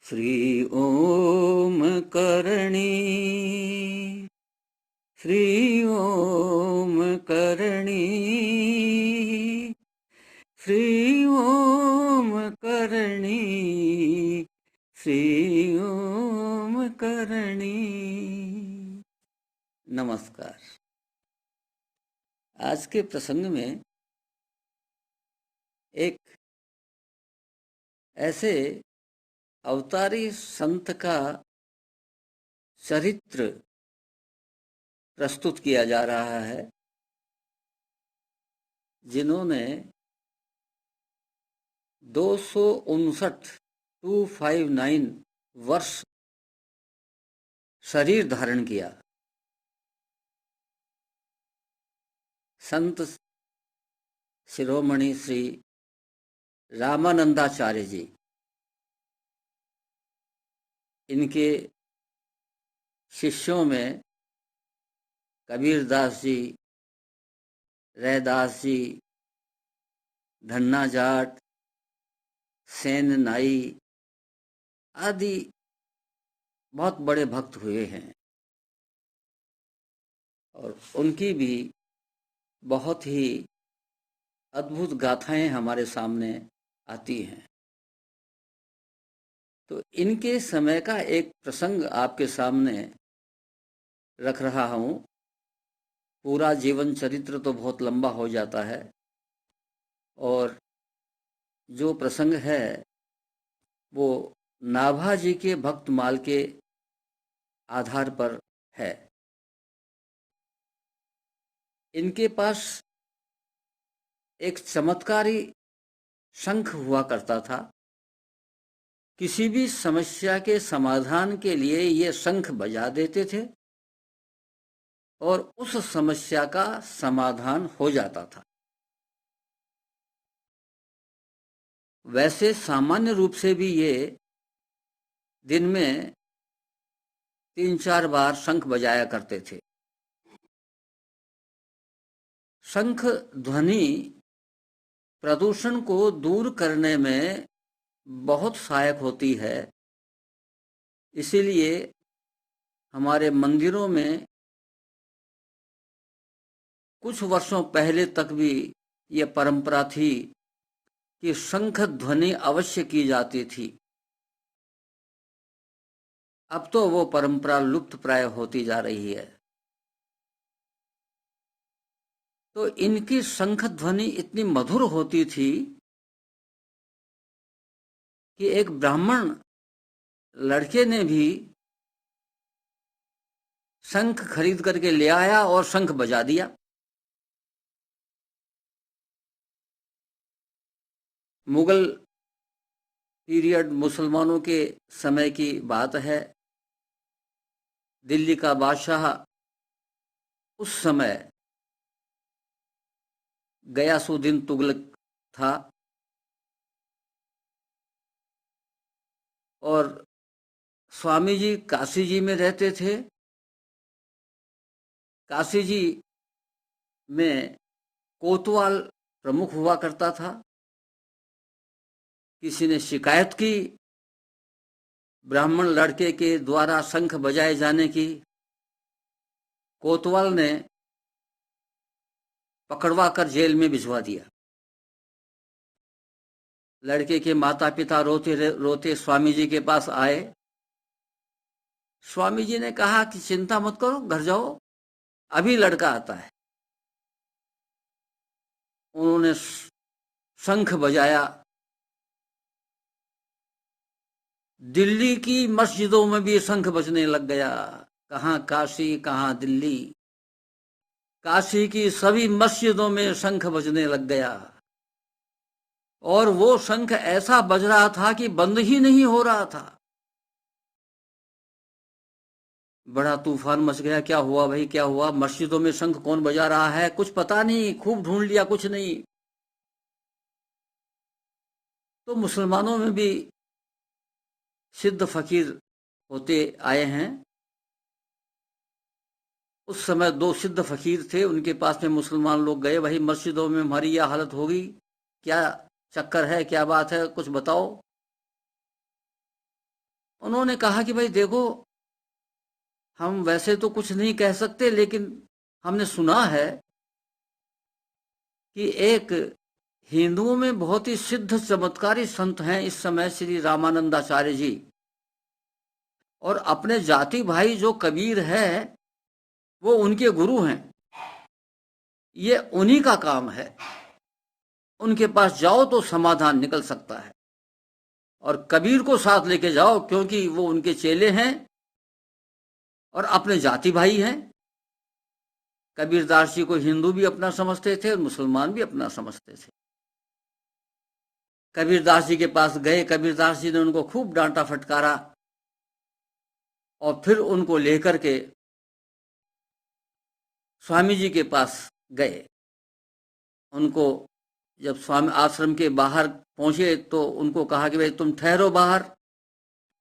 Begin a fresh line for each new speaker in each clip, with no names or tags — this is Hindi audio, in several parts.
श्री ओम करणी, श्री ओम करणी, श्री ओम करणी, श्री ओम करणी। नमस्कार। आज के प्रसंग में एक ऐसे अवतारी संत का चरित्र प्रस्तुत किया जा रहा है, जिन्होंने 259 वर्ष शरीर धारण किया। संत शिरोमणि श्री रामानंदाचार्य जी, इनके शिष्यों में कबीरदास जी, रैदास जी, धन्ना जाट, सेन नाई आदि बहुत बड़े भक्त हुए हैं और उनकी भी बहुत ही अद्भुत गाथाएं हमारे सामने आती हैं। तो इनके समय का एक प्रसंग आपके सामने रख रहा हूं। पूरा जीवन चरित्र तो बहुत लंबा हो जाता है और जो प्रसंग है वो नाभाजी के भक्तमाल के आधार पर है। इनके पास एक चमत्कारी शंख हुआ करता था। किसी भी समस्या के समाधान के लिए ये शंख बजा देते थे और उस समस्या का समाधान हो जाता था। वैसे सामान्य रूप से भी ये दिन में 3-4 बार शंख बजाया करते थे। शंख ध्वनि प्रदूषण को दूर करने में बहुत सहायक होती है। इसीलिए हमारे मंदिरों में कुछ वर्षों पहले तक भी ये परंपरा थी कि शंख ध्वनि अवश्य की जाती थी। अब तो वो परंपरा लुप्त प्राय होती जा रही है। तो इनकी शंख ध्वनि इतनी मधुर होती थी कि एक ब्राह्मण लड़के ने भी शंख खरीद करके ले आया और शंख बजा दिया। मुगल पीरियड, मुसलमानों के समय की बात है। दिल्ली का बादशाह उस समय गयासुद्दीन तुगलक था और स्वामी जी काशी जी में रहते थे। काशी जी में कोतवाल प्रमुख हुआ करता था। किसी ने शिकायत की ब्राह्मण लड़के के द्वारा शंख बजाए जाने की। कोतवाल ने पकड़वा कर जेल में भिजवा दिया। लड़के के माता पिता रोते रोते स्वामी जी के पास आए। स्वामी जी ने कहा कि चिंता मत करो, घर जाओ, अभी लड़का आता है। उन्होंने शंख बजाया। दिल्ली की मस्जिदों में भी शंख बजने लग गया। कहाँ काशी, कहाँ दिल्ली। काशी की सभी मस्जिदों में शंख बजने लग गया और वो शंख ऐसा बज रहा था कि बंद ही नहीं हो रहा था। बड़ा तूफान मच गया। क्या हुआ भाई, क्या हुआ? मस्जिदों में शंख कौन बजा रहा है? कुछ पता नहीं, खूब ढूंढ लिया, कुछ नहीं। तो मुसलमानों में भी सिद्ध फकीर होते आए हैं। उस समय 2 सिद्ध फकीर थे, उनके पास में मुसलमान लोग गए। भाई मस्जिदों में हमारी यह हालत होगी, क्या चक्कर है, क्या बात है, कुछ बताओ। उन्होंने कहा कि भाई देखो, हम वैसे तो कुछ नहीं कह सकते, लेकिन हमने सुना है कि एक हिंदुओं में बहुत ही सिद्ध चमत्कारी संत हैं इस समय, श्री रामानंदाचार्य जी, और अपने जाति भाई जो कबीर है वो उनके गुरु हैं। ये उन्हीं का काम है, उनके पास जाओ तो समाधान निकल सकता है, और कबीर को साथ लेके जाओ क्योंकि वो उनके चेले हैं और अपने जाति भाई हैं। कबीरदास जी को हिंदू भी अपना समझते थे और मुसलमान भी अपना समझते थे। कबीरदास जी के पास गए, कबीरदास जी ने उनको खूब डांटा फटकारा और फिर उनको लेकर के स्वामी जी के पास गए। उनको जब स्वामी आश्रम के बाहर पहुंचे तो उनको कहा कि भाई तुम ठहरो बाहर,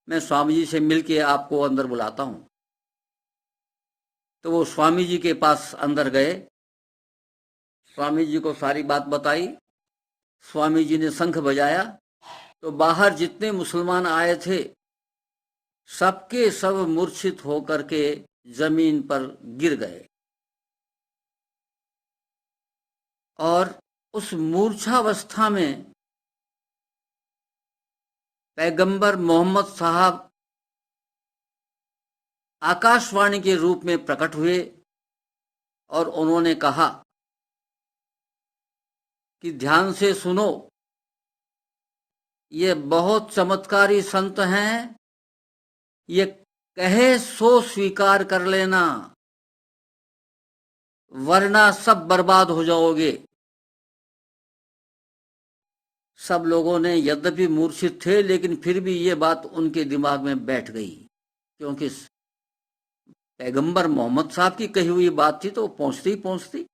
मैं स्वामी जी से मिलके आपको अंदर बुलाता हूं। तो वो स्वामी जी के पास अंदर गए, स्वामी जी को सारी बात बताई। स्वामी जी ने शंख बजाया तो बाहर जितने मुसलमान आए थे सबके सब मूर्छित होकर के जमीन पर गिर गए, और उस मूर्छावस्था में पैगंबर मोहम्मद साहब आकाशवाणी के रूप में प्रकट हुए और उन्होंने कहा कि ध्यान से सुनो, ये बहुत चमत्कारी संत हैं, ये कहे सो स्वीकार कर लेना वरना सब बर्बाद हो जाओगे। सब लोगों ने यद्यपि मूर्छित थे लेकिन फिर भी ये बात उनके दिमाग में बैठ गई, क्योंकि पैगंबर मोहम्मद साहब की कही हुई बात थी तो पहुंचती ही पहुंचती।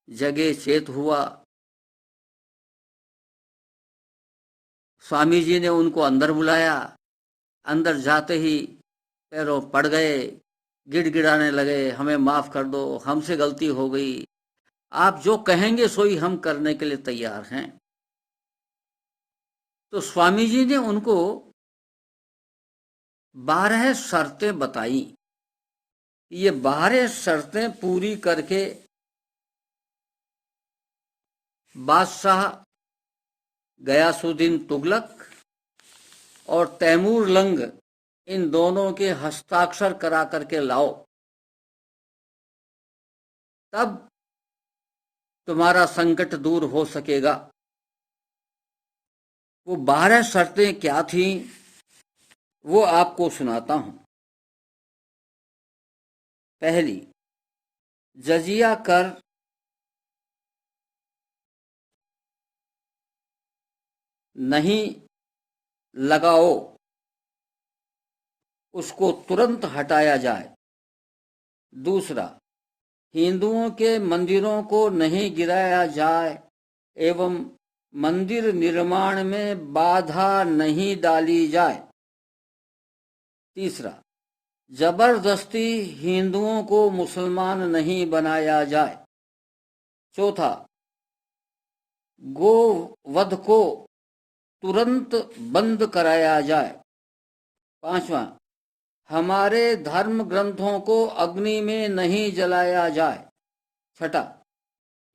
जगे चेत हुआ, स्वामी जी ने उनको अंदर बुलाया। अंदर जाते ही पैरों पड़ गए, गिड़गिड़ाने लगे, हमें माफ कर दो, हमसे गलती हो गई, आप जो कहेंगे सोई हम करने के लिए तैयार हैं। तो स्वामी जी ने उनको 12 शर्तें बताई। ये 12 शर्तें पूरी करके बादशाह गयासुद्दीन तुगलक और तैमूर लंग इन दोनों के हस्ताक्षर करा करके लाओ, तब तुम्हारा संकट दूर हो सकेगा। वो 12 शर्तें क्या थीं वो आपको सुनाता हूं। पहली, जजिया कर नहीं लगाओ, उसको तुरंत हटाया जाए। दूसरा, हिंदुओं के मंदिरों को नहीं गिराया जाए एवं मंदिर निर्माण में बाधा नहीं डाली जाए। तीसरा, जबरदस्ती हिंदुओं को मुसलमान नहीं बनाया जाए। चौथा, गो वध को तुरंत बंद कराया जाए। पांचवा, हमारे धर्म ग्रंथों को अग्नि में नहीं जलाया जाए। छठा,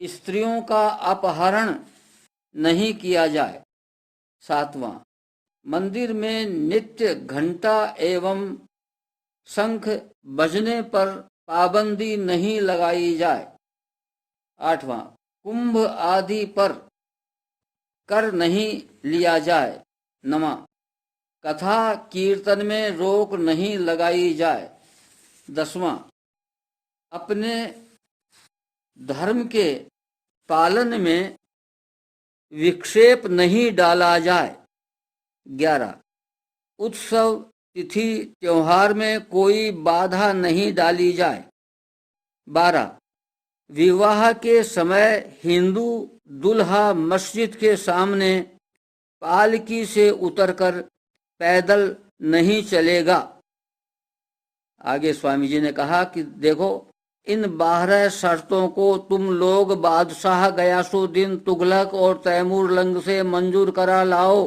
स्त्रियों का अपहरण नहीं किया जाए। सातवां, मंदिर में नित्य घंटा एवं शंख बजने पर पाबंदी नहीं लगाई जाए। आठवां, कुंभ आदि पर कर नहीं लिया जाए। नवा, कथा कीर्तन में रोक नहीं लगाई जाए। 10वां, अपने धर्म के पालन में विक्षेप नहीं डाला जाए। 11, उत्सव तिथि त्योहार में कोई बाधा नहीं डाली जाए। 12, विवाह के समय हिंदू दुल्हा मस्जिद के सामने पालकी से उतरकर पैदल नहीं चलेगा। आगे स्वामी जी ने कहा कि देखो, इन 12 शर्तों को तुम लोग बादशाह गयासुद्दीन तुगलक और तैमूर लंग से मंजूर करा लाओ,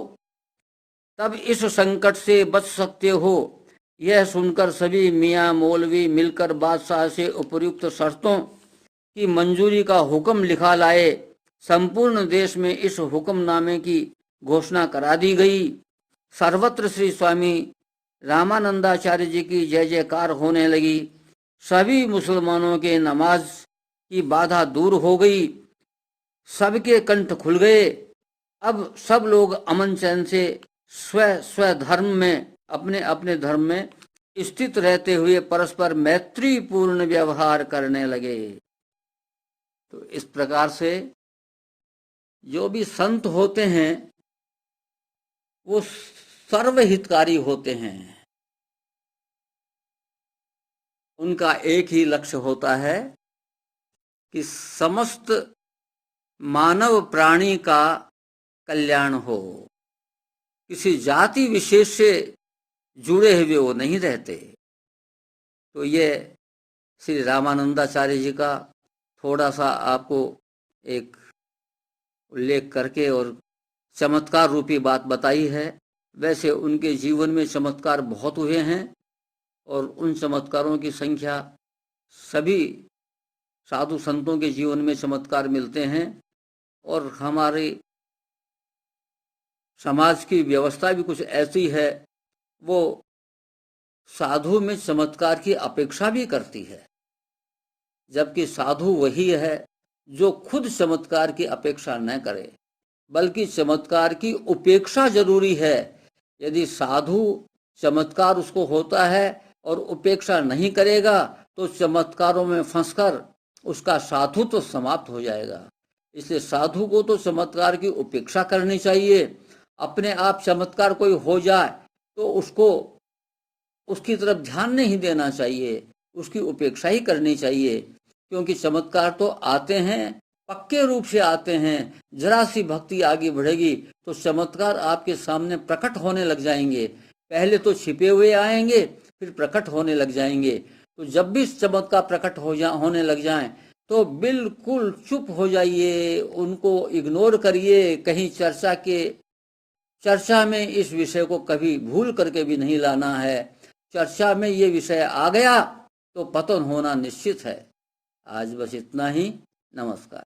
तब इस संकट से बच सकते हो। यह सुनकर सभी मियाँ मौलवी मिलकर बादशाह से उपयुक्त शर्तों की मंजूरी का हुक्म लिखा लाए। संपूर्ण देश में इस हुक्मनामे की घोषणा करा दी गई। सर्वत्र श्री स्वामी रामानंदाचार्य जी की जय जयकार होने लगी। सभी मुसलमानों के नमाज की बाधा दूर हो गई। सबके कंठ खुल गए। अब सब लोग अमन चैन से स्व धर्म में, अपने अपने धर्म में स्थित रहते हुए परस्पर मैत्रीपूर्ण व्यवहार करने लगे। तो इस प्रकार से जो भी संत होते हैं वो सर्वहितकारी होते हैं। उनका एक ही लक्ष्य होता है कि समस्त मानव प्राणी का कल्याण हो। किसी जाति विशेष से जुड़े हुए वो नहीं रहते। तो ये श्री रामानंदाचार्य जी का थोड़ा सा आपको एक उल्लेख करके और चमत्कार रूपी बात बताई है। वैसे उनके जीवन में चमत्कार बहुत हुए हैं और उन चमत्कारों की संख्या सभी साधु संतों के जीवन में चमत्कार मिलते हैं। और हमारे समाज की व्यवस्था भी कुछ ऐसी है, वो साधु में चमत्कार की अपेक्षा भी करती है, जबकि साधु वही है जो खुद चमत्कार की अपेक्षा न करे, बल्कि चमत्कार की उपेक्षा जरूरी है। यदि साधु चमत्कार उसको होता है और उपेक्षा नहीं करेगा तो चमत्कारों में फंसकर उसका साधु तो समाप्त हो जाएगा। इसलिए साधु को तो चमत्कार की उपेक्षा करनी चाहिए। अपने आप चमत्कार कोई हो जाए तो उसको उसकी तरफ ध्यान नहीं देना चाहिए, उसकी उपेक्षा ही करनी चाहिए। क्योंकि चमत्कार तो आते हैं, पक्के रूप से आते हैं। जरा सी भक्ति आगे बढ़ेगी तो चमत्कार आपके सामने प्रकट होने लग जाएंगे। पहले तो छिपे हुए आएंगे, फिर प्रकट होने लग जाएंगे। तो जब भी चमत्कार प्रकट होने लग जाएं तो बिल्कुल चुप हो जाइए, उनको इग्नोर करिए। कहीं चर्चा में इस विषय को कभी भूल करके भी नहीं लाना है। चर्चा में ये विषय आ गया तो पतन होना निश्चित है। आज बस इतना ही। नमस्कार।